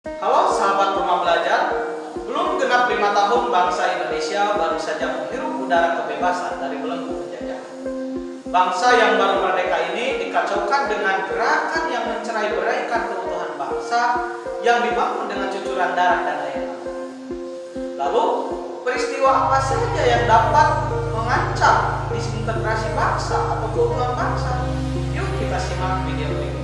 Halo sahabat rumah belajar, belum genap 5 tahun bangsa Indonesia baru saja menghirup udara kebebasan dari belenggu penjajah. Bangsa yang baru merdeka ini dikacaukan dengan gerakan yang mencerai-beraikan keutuhan bangsa yang dibangun dengan cucuran darah dan air mata. Lalu, peristiwa apa saja yang dapat mengancam disintegrasi bangsa atau keutuhan bangsa? Yuk kita simak video ini.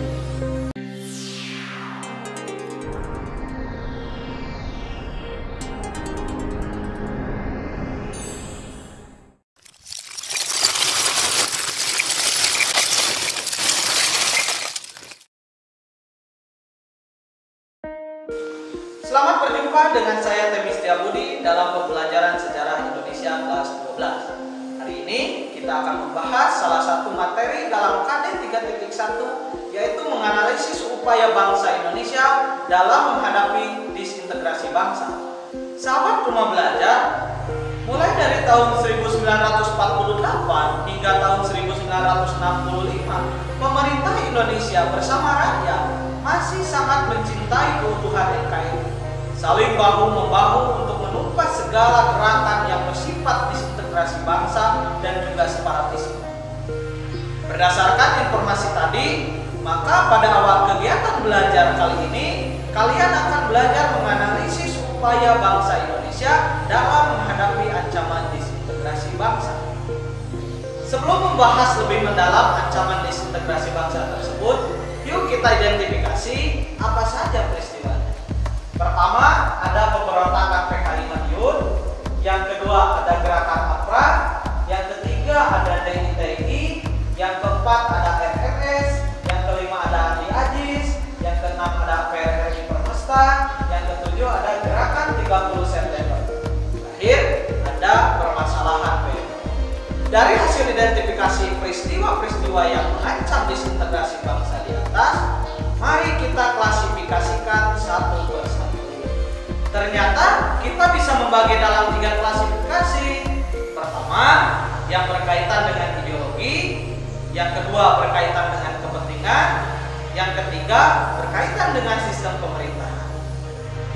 Selamat berjumpa dengan saya Temi Setiabudi dalam pembelajaran sejarah Indonesia kelas 12. Hari ini kita akan membahas salah satu materi dalam KD 3.1, yaitu menganalisis upaya bangsa Indonesia dalam menghadapi disintegrasi bangsa. Sahabat rumah belajar, mulai dari tahun 1948 hingga tahun 1965, pemerintah Indonesia bersama rakyat masih sangat mencintai keutuhan NKRI, saling bahu-membahu untuk menumpas segala gerakan yang bersifat disintegrasi bangsa dan juga separatisme. Berdasarkan informasi tadi, maka pada awal kegiatan belajar kali ini, kalian akan belajar menganalisis upaya bangsa Indonesia dalam menghadapi ancaman disintegrasi bangsa. Sebelum membahas lebih mendalam ancaman disintegrasi bangsa tersebut, yuk kita identifikasi apa saja peristiwanya. Pertama, ada pemberontakan PKI Madiun. Yang kedua, ada gerakan APRA. Yang ketiga, ada DITI. Yang keempat, ada RRS. Yang kelima, ada Andi Ajis. Yang keenam, ada PRRI Permesta. Yang ketujuh, ada gerakan 30 September. Terakhir, ada permasalahan PMI. Dari hasil identifikasi peristiwa-peristiwa yang mengancam disintegrasi bangsa di atas, mari kita klasifikasikan satu persatu. Ternyata kita bisa membagi dalam 3 klasifikasi. Pertama, yang berkaitan dengan ideologi. Yang kedua, berkaitan dengan kepentingan. Yang ketiga, berkaitan dengan sistem pemerintahan.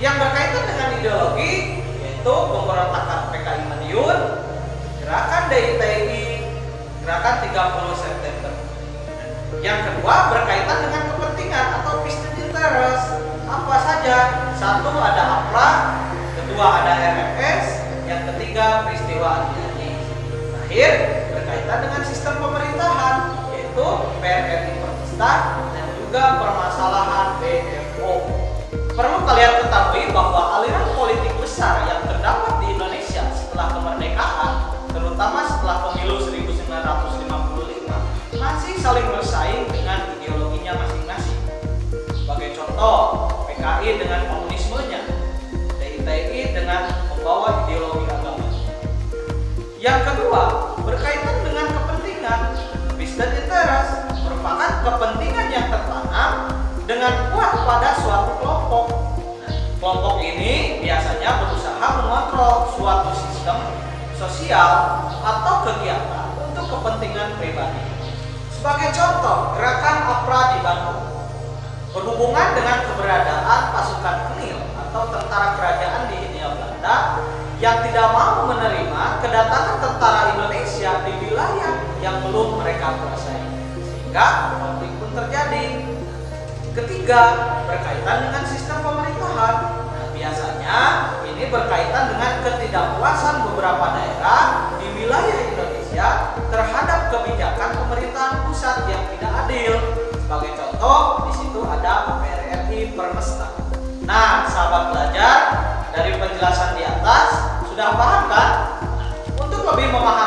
Yang berkaitan dengan ideologi yaitu pemberontakan PKI Madiun, gerakan DITI, gerakan 30 September. Yang kedua berkaitan dengan kepentingan atau business interest. Apa saja? Satu, ada APRA. Kedua, ada RRS. Yang ketiga, peristiwa Andi Ajis. Terakhir, berkaitan dengan sistem pemerintahan, yaitu PRRI Permesta dan juga permasalahan BMO. Perlu kalian ketahui bahwa aliran politik besar yang terdapat di Indonesia setelah kemerdekaan, terutama setelah pemilu 1955, masih saling bersaing dengan ideologinya masing-masing. Sebagai contoh, PKI dengan komunismenya, DITI dengan membawa ideologi agama. Yang kedua, berkaitan dengan kepentingan. Business interest merupakan kepentingan yang tertanam dengan kuat pada suatu kelompok. Kelompok ini biasanya berusaha mengontrol suatu sistem sosial atau kegiatan untuk kepentingan pribadi. Sebagai contoh, gerakan APRA di Bandung berhubungan dengan keberadaan pasukan Kenil atau tentara kerajaan di Hindia Belanda yang tidak mau menerima kedatangan tentara Indonesia di wilayah yang belum mereka kuasai, sehingga konflik pun terjadi. Ketiga, berkaitan dengan sistem pemerintahan. Biasanya ini berkaitan dengan ketidakpuasan beberapa daerah di wilayah Indonesia terhadap kebijakan pemerintahan pusat yang tidak adil. Sebagai contoh, di situ ada PRRI Permesta. Nah, sahabat belajar, dari penjelasan di atas sudah paham kan? Untuk lebih memahami